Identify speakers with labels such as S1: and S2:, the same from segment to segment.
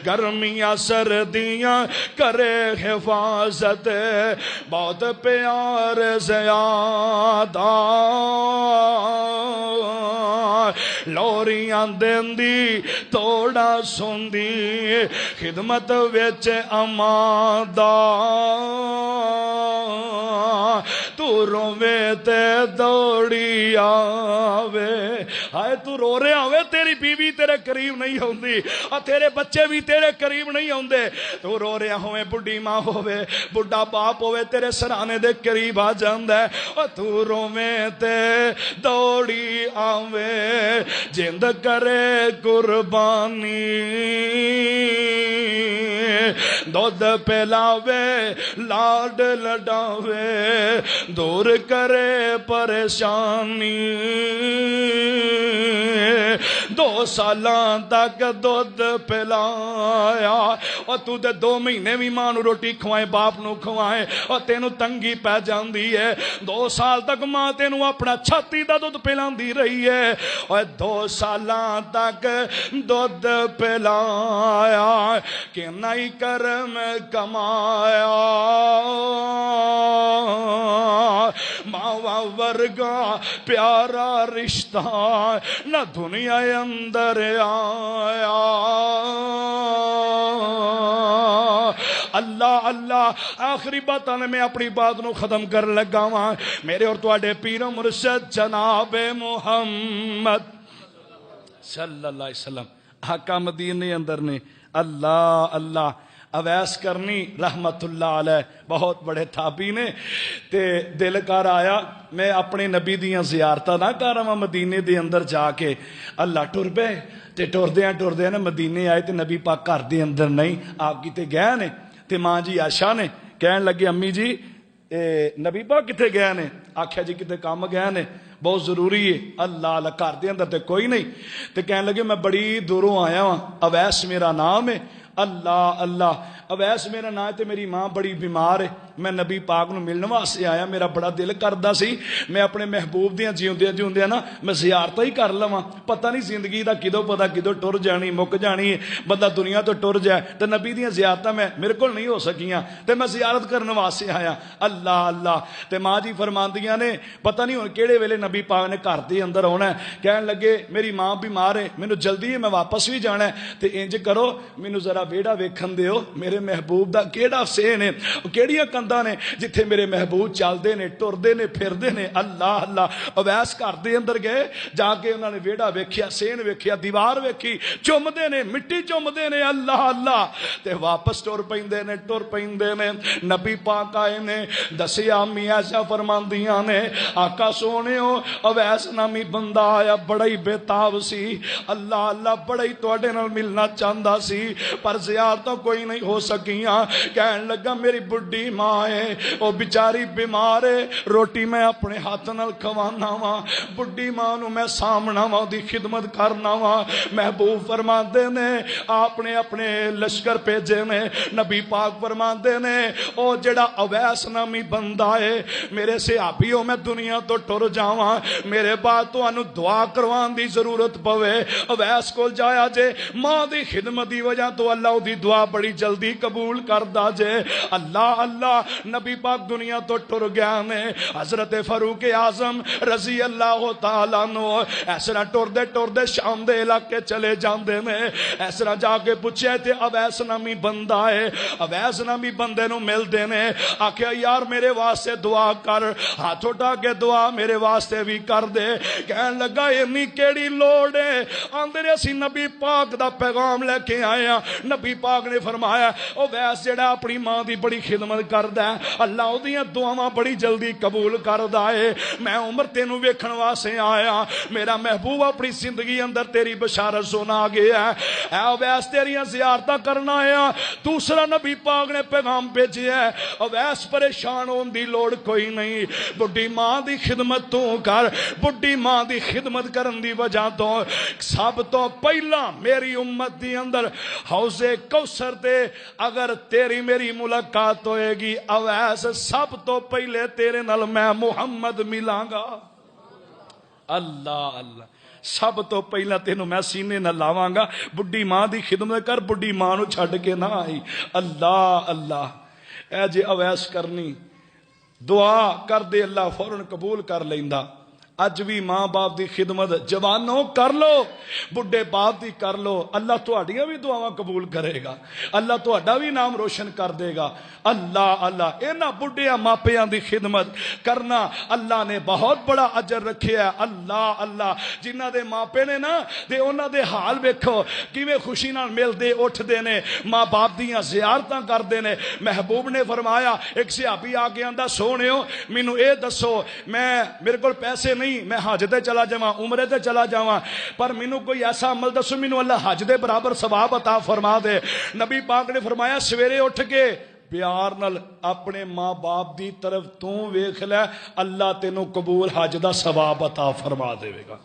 S1: گرمیاں سردیاں کرے حفاظت بہت پیار زیادہ لوریاں دیندی توڑا سوندی خدمت وچ اماندہ تو روے تے دوڑی آوے ہائے تو رو رہے آوے تیری بیوی تیرے قریب نہیں ہوندی اور تیرے بچے بھی تیرے قریب نہیں ہوندے تو رو رہے ہوئے بڑھی ماں ہوئے بڑھا باپ ہوئے تیرے سرانے دے قریب آ جاندہ ہے اور تو روے تے دوڑی آوے جند کرے قربانی دودھ پلاوے لاڈ لڈاوے دور کرے پریشانی 2 سالاں تک دودھ پلایا اور تو دے 2 مہینے بھی ماں نو روٹی کھوائے باپ نو کھوائے اور تینو تنگی پہ جاندی ہے 2 سال تک ماں تینو اپنا چھاتی دا دودھ پلاندی رہی ہے اور 2 سالاں تک دودھ پلایا کہ نہیں کرم کمایا ماں ورگا پیارا رشتہ نہ دنیا اندر آیا اللہ اللہ آخری بات میں اپنی بات نو ختم کر لگا ہاں میرے اور تواڈے پیر و مرشد جناب محمد صلی اللہ علیہ وسلم آقا مدینے اندر نے اللہ اللہ اویس کرنی رحمت اللہ علیہ بہت بڑے تھاپی نے تے دل کر آیا میں اپنے نبی دیاں زیارتاں نہ کر رہا مدینے دے اندر جا کے اللہ ٹر پے تے ٹردیاں نا مدینے آئے تے نبی پاک گھر دے اندر نہیں آپ کتے گئے نے تے ماں جی عائشہ نے کہن لگے امی جی نبی پاک کتے گئے نے آکھیا جی کتے کام گئے نے بہت ضروری ہے اللہ اللہ گھر دے اندر تے کوئی نہیں تے کہن لگے میں بڑی دوروں آیا ہوں اویس میرا نام ہے اللہ اللہ اویس میرا نام ہے تے میری ماں بڑی بیمار ہے میں نبی پاک نو ملنے واسطے آیا میرا بڑا دل کردا سی میں اپنے محبوب دیاں جیوندیاں نا میں زیارتاں ہی کر لواں پتہ نہیں زندگی دا کدوں پتہ کدوں ٹر جانی مک جانی ہے بندہ دنیا تو ٹر جائے تے نبی دیاں زیارتاں میں میرے کول نہیں ہو سکیاں تے میں زیارت کرنے واسطے آیا اللہ اللہ تے ماں جی فرماندیاں نے پتہ نہیں ہن کیڑے ویلے نبی پاک نے گھر دے اندر ہونا ہے کہن لگے میری ماں بیمار ہے مینوں جلدی ہے میں واپس بھی جانا ہے تے انج کرو مینوں ذرا ویڑا ویکھن دیو میرے محبوب دا کیڑا سین ہے کیڑیاں کندا نے جتھے میرے محبوب چلدے نے ٹردے نے پھردے نے اللہ اللہ اویس گھر دے اندر گئے جا کے انہاں نے ویڑا ویکھیا سین ویکھیا دیوار ویکھی چومدے نے مٹی چومدے نے اللہ اللہ تے واپس ٹر پیندے نے نبی پاک آئے نے دسیا امی عائشہ فرماندیاں نے آقا سونےو اویس نامی بندہ آیا بڑا ہی بے تاب سی اللہ اللہ بڑا ہی تواڈے نال ملنا چاہندا سی پر زیارتوں کوئی نہیں ہو سکیاں کہن لگا میری بڑھی ماں ہے وہ بیچاری بیمار ہے روٹی میں اپنے ہاتھ نال کھوانا وا بڑھی ماں نو میں سامنا وا دی خدمت کرنا وا محبوب فرماندے نے آپ نے اپنے لشکر بھیجے نے نبی پاک فرماندے نے او جڑا اویس نامی بندہ ہے میرے صحابیوں میں دنیا تو ٹر جاواں میرے بعد تانوں دعا کروان دی ضرورت پوے اویس کول جایا جے ماں دی خدمت دی وجہ تو اللہ دی دعا بڑی جلدی قبول کردا جے اللہ اللہ نبی پاک دنیا تو ٹر گیا نے حضرت فاروق اعظم رضی اللہ تعالیٰ عنہ اس طرح ٹردے شام دے علاقے چلے جاندے نے اس طرح جا کے پوچھے تے اویس نامی بندہ ہے اویس نامی بندے نو ملدے نے آکھیا یار میرے واسطے دعا کر ہاتھ اٹھا کے دعا میرے واسطے بھی کر دے کہن لگا انی کیڑی لوڑ ہے آندے اسی نبی پاک دا پیغام لے کے آئے ہیں نبی پاک نے فرمایا اویس جڑا اپنی ماں دی بڑی خدمت کردا ہے اللہ اودیاں دعاواں بڑی جلدی قبول کردا ہے میں عمر تینوں ویکھن واسطے آیا میرا محبوب اپنی زندگی اندر تیری بشارت سنا گیا ہے اے اویس تیریاں زیارتاں کرنا آیا دوسرا نبی پاک نے پیغام بھیجیا ہے اویس پریشان ہون دی لوڑ کوئی نہیں بڈھی ماں دی خدمت تو کر بڈھی ماں دی خدمت کرن دی وجہ تو سب تو پہلا میری امت دی اندر حوض کوثر تے اگر تیری میری ملاقات ہوئے گی اویس سب تو پہلے تیرے نال میں محمد ملاں گا اللہ اللہ سب تو پہلا تینوں میں سینے نہ لاواں گا، بڈھی ماں دی خدمت کر، بڈھی ماں نو چھڈ کے نہ آئی۔ اللہ اللہ، اے جے اویس کرنی دعا کر دے اللہ فوراً قبول کر لیندا۔ اج بھی ماں باپ دی خدمت جوانوں کر لو، بڈھے باپ دی کر لو، اللہ تہاڈیاں بھی دعاواں قبول کرے گا، اللہ تہاڈا بھی نام روشن کر دے گا۔ اللہ اللہ، انہاں بڈھیاں ماپیاں دی خدمت کرنا اللہ نے بہت بڑا اجر رکھیا ہے۔ اللہ اللہ، جنہاں دے ماپے نے نا تے انہاں دے حال ویکھو کیویں خوشی نال ملدے اٹھدے نے، ماں باپ دیاں زیارتاں کردے نے۔ محبوب نے فرمایا، ایک صحابی آ کے آندا سونےو مینوں اے دسو، میرے کول پیسے نہیں، میں حج تے چلا جاواں، عمرے تے چلا جاواں، پر مینوں کوئی ایسا عمل دسو مینوں اللہ حج دے برابر ثواب عطا فرما دے۔ نبی پاک نے فرمایا سویرے اٹھ کے پیار نال اپنے ماں باپ دی طرف تو ویکھ لے، اللہ تینوں قبول حج دا ثواب عطا فرما دے گا۔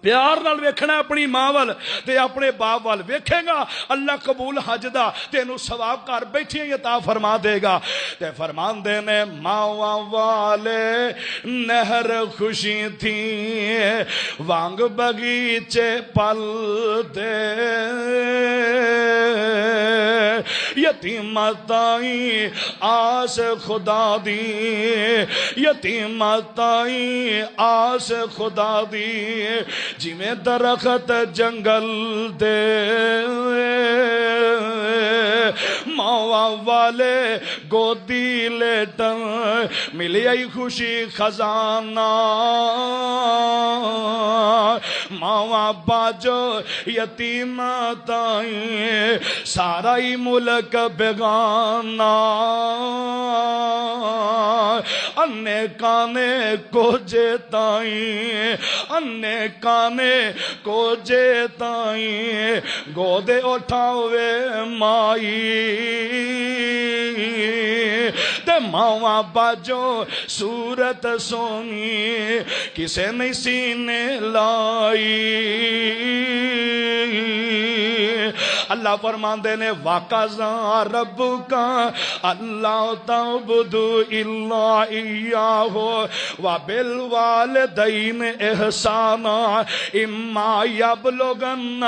S1: پیار نال ویکھنا اپنی ماں وال تے اپنے باپ وال، ویکھے گا اللہ قبول حج دا تینوں ثواب گھر بیٹھے ہی عطا فرما دے گا۔ تے فرماندے نے ماواں والے نہر خوشی تھی وانگ بغیچے پل دے، یتیم تائیں آس خدا دی، یتیم تائیں آس خدا دی، جی میں درخت جنگل دے، ماواں والے گودی لیٹن ملی آئی خوشی خزانہ، ماواں باجو یتیم تائیں سارا ہی ملک بیگانہ، انے کانے کو جے تائیں، انے کانے کو جے تائیں گودے اٹھاوے مائی، تے ماواں باجو صورت سونی کسے نہیں سینے لائی۔ اللہ فرماندے نے وَقَضَىٰ رَبُّكَ أَلَّا تَعْبُدُوا إِلَّا إِيَّاهُ وَبِالْوَالِدَيْنِ إِحْسَانًا إِمَّا يَبْلُغَنَّ